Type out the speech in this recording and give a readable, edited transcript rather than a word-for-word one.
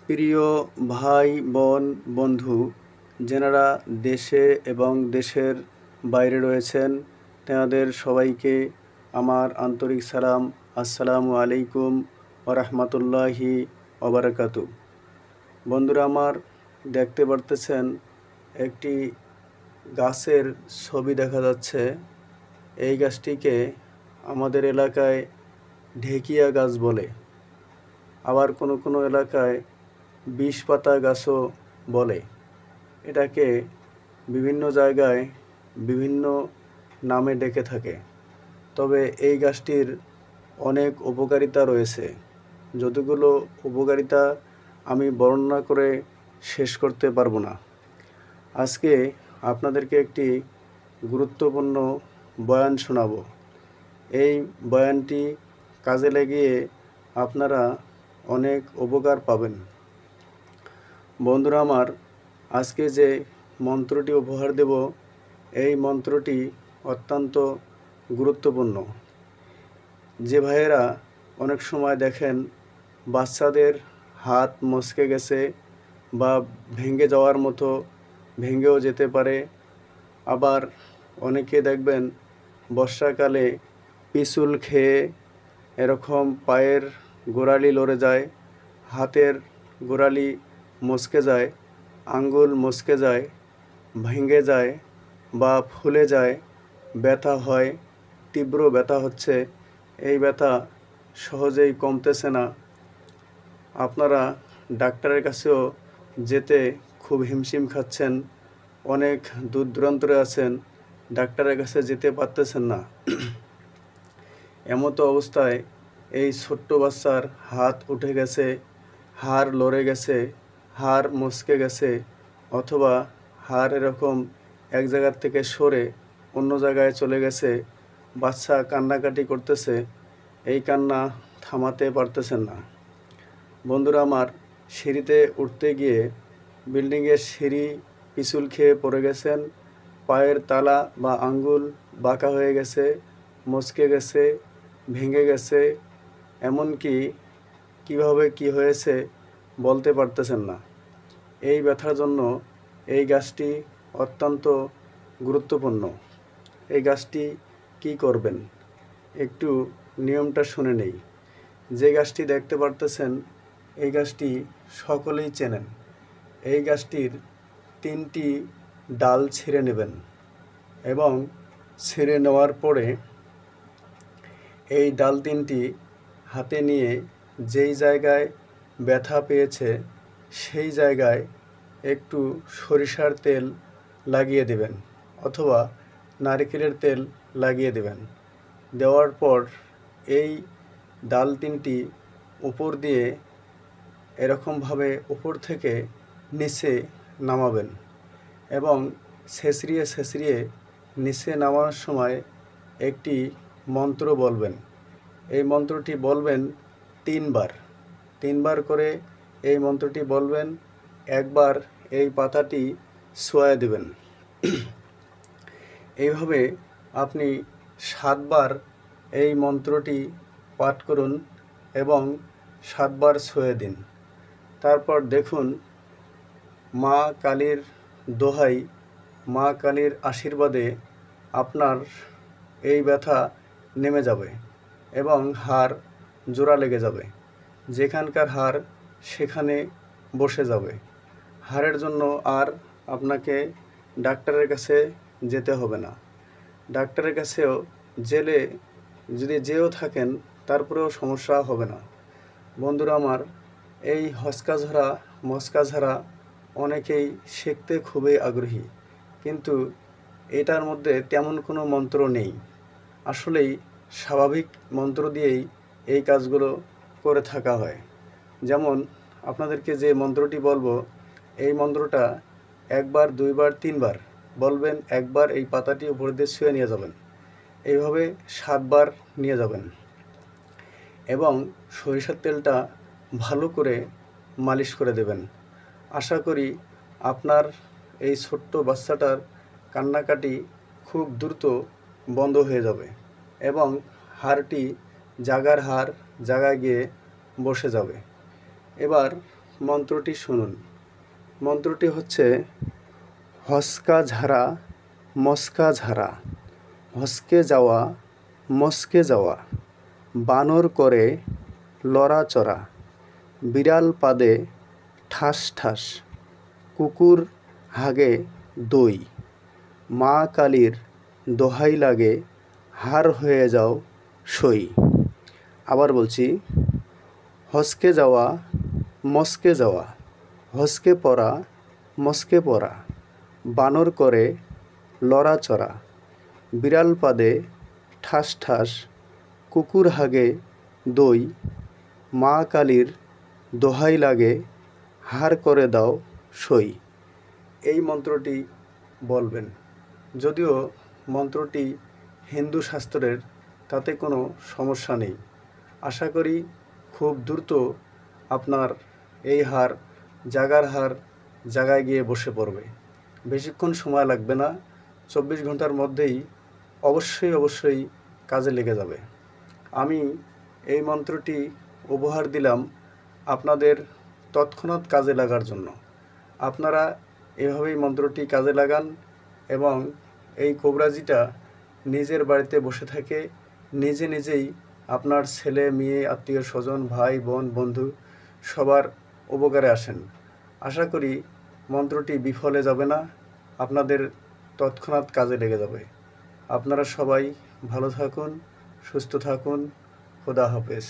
প্রিয় ভাই বোন বন্ধু যেনারা দেশে এবং দেশের বাইরে রয়েছেন তেনাদের সবাইকে আমার আন্তরিক সালাম। আসসালামু আলাইকুম ওয়া রাহমাতুল্লাহি ওয়া বারাকাতু। বন্ধুরা আমার, দেখতে পারতেছেন একটি গাছের ছবি দেখা যাচ্ছে। এই গাছটিকে আমাদের এলাকায় ঢেকিয়া গাছ বলে, আবার কোনো কোনো এলাকায় বিষ পাতা গাছও বলে। এটাকে বিভিন্ন জায়গায় বিভিন্ন নামে ডেকে থাকে। তবে এই গাছটির অনেক উপকারিতা রয়েছে, যতগুলো উপকারিতা আমি বর্ণনা করে শেষ করতে পারবো না। আজকে আপনাদেরকে একটি গুরুত্বপূর্ণ বয়ান শোনাবো। এই বয়ানটি কাজে লাগিয়ে আপনারা অনেক উপকার পাবেন। বন্ধুরা আমার, আজকে যে মন্ত্রটি উপহার দেব, এই মন্ত্রটি অত্যন্ত গুরুত্বপূর্ণ। যে ভাইয়েরা অনেক সময় দেখেন বাচ্চাদের হাত মচকে গেছে বা ভেঙে যাওয়ার মতো ভেঙেও যেতে পারে, আবার অনেকে দেখবেন বর্ষাকালে পিছল খেয়ে এরকম পায়ের গোড়ালি লড়ে যায়, হাতের গোড়ালি মচকে যায়, আঙ্গুল মচকে যায়, ভেঙে যায় বা ফুলে যায়, ব্যথা হয়, তীব্র ব্যথা হচ্ছে। এই ব্যথা সহজেই কমতেছে না। আপনারা ডাক্তারের কাছেও যেতে খুব হিমশিম খাচ্ছেন, অনেক দূর দূরান্তরে আছেন, ডাক্তারের কাছে যেতে পারতেছেন না। এমতো অবস্থায় এই ছোট্ট বাচ্চার হাত উঠে গেছে, হাড় লড়ে গেছে, হাড় মচকে গেছে, অথবা হাড় এরকম এক জায়গার থেকে সরে অন্য জায়গায় চলে গেছে, বাচ্চা কান্নাকাটি করতেছে, এই কান্না থামাতে পারতেছেন না। বন্ধুরা আমার, সিঁড়িতে উঠতে গিয়ে বিল্ডিংয়ের সিঁড়ি পিছল খেয়ে পড়ে গেছেন, পায়ের তালা বা আঙ্গুল বাঁকা হয়ে গেছে, মচকে গেছে, ভেঙে গেছে, এমনকি কিভাবে কি হয়েছে বলতে পারতেছেন না। এই ব্যথার জন্য এই গাছটি অত্যন্ত গুরুত্বপূর্ণ। এই গাছটি কি করবেন, একটু নিয়মটা শুনে নেই। যে গাছটি দেখতে পারতেছেন এই গাছটি সকলেই চেনেন। এই গাছটির 3টি ডাল ছিঁড়ে নেবেন এবং ছিঁড়ে নেওয়ার পরে এই ডাল 3টি হাতে নিয়ে যেই জায়গায় ব্যথা পেয়েছে সেই জায়গায় একটু সরিষার তেল লাগিয়ে দেবেন অথবা নারকেলের তেল লাগিয়ে দেবেন। দেওয়ার পর এই ডাল 3টি উপর দিয়ে এরকমভাবে উপর থেকে নিচে নামাবেন এবং ছেঁচড়িয়ে ছেঁচড়িয়ে নিচে নামানোর সময় একটি মন্ত্র বলবেন। এই মন্ত্রটি বলবেন 3বার। 3বার করে এই মন্ত্রটি বলবেন। একবার এই পাতাটি ছোঁয়া দেবেন। এইভাবে আপনি 7বার এই মন্ত্রটি পাঠ করুন এবং 7বার ছুঁয়ে দিন। তারপর দেখুন মা কালীর দোহাই, মা কালীর আশীর্বাদে আপনার এই ব্যথা নেমে যাবে এবং হাড় জোড়া লেগে যাবে। যেখানকার হাড় সেখানে বসে যাবে। হাড়ের জন্য আর আপনাকে ডাক্তারের কাছে যেতে হবে না। ডাক্তারের কাছেও যদি যেও থাকেন তারপরেও সমস্যা হবে না। বন্ধুরা আমার, এই হচকা ঝরা মচকা ঝরা অনেকেই শিখতে খুবই আগ্রহী, কিন্তু এটার মধ্যে তেমন কোনো মন্ত্র নেই। আসলেই স্বাভাবিক মন্ত্র দিয়েই এই কাজগুলো করে থাকা হয়। যেমন আপনাদেরকে যে মন্ত্রটি বলবো, এই মন্ত্রটা 1বার 2বার 3বার বলবেন। একবার এই পাতাটি উপর দিয়ে ছুঁয়ে নিয়ে যাবেন, এইভাবে 7বার নিয়ে যাবেন এবং সরিষার তেলটা ভালো করে মালিশ করে দেবেন। আশা করি আপনার এই ছোট্ট বাচ্চাটার কান্নাকাটি খুব দ্রুত বন্ধ হয়ে যাবে এবং হাড়টি জায়গায় গিয়ে বসে যাবে। এবার মন্ত্রটি শুনুন। মন্ত্রটি হচ্ছে হস্কা ঝাড়া মস্কা ঝাড়া, হস্কে যাওয়া মস্কে যাওয়া, বানর করে লড়াচড়া, বিড়াল পাদে ঠাস ঠাস, কুকুর হাগে দই, মা কালীর দোহাই লাগে হার হয়ে যাও সই। আবার বলছি, হস্কে যাওয়া মস্কে যাওয়া, হস্কে পড়া মস্কে পড়া, বানর করে লড়াচড়া, বিড়াল পাদে ঠাস ঠাস, কুকুর হাগে দই, মা কালীর দোহাই লাগে হার করে দাও সই। এই মন্ত্রটি বলবেন। যদিও মন্ত্রটি হিন্দু শাস্ত্রের, তাতে কোনো সমস্যা নেই। আশা করি খুব দ্রুত আপনার এই হার জায়গায় গিয়ে বসে পড়বে। বেশিক্ষণ সময় লাগবে না, 24 ঘন্টার মধ্যেই অবশ্যই কাজে লেগে যাবে। আমি এই মন্ত্রটি উপহার দিলাম আপনাদের তৎক্ষণাৎ কাজে লাগার জন্য। আপনারা এভাবেই মন্ত্রটি কাজে লাগান এবং এই কবিরাজিটা নিজের বাড়িতে বসে থেকে নিজেই আপনার ছেলে মেয়ে আত্মীয় স্বজন ভাই বোন বন্ধু সবার উপকারে আসেন। আশা করি মন্ত্রটি বিফলে যাবে না, আপনাদের তৎক্ষণাৎ কাজে লেগে যাবে। আপনারা সবাই ভালো থাকুন, সুস্থ থাকুন। খোদা হাফেজ।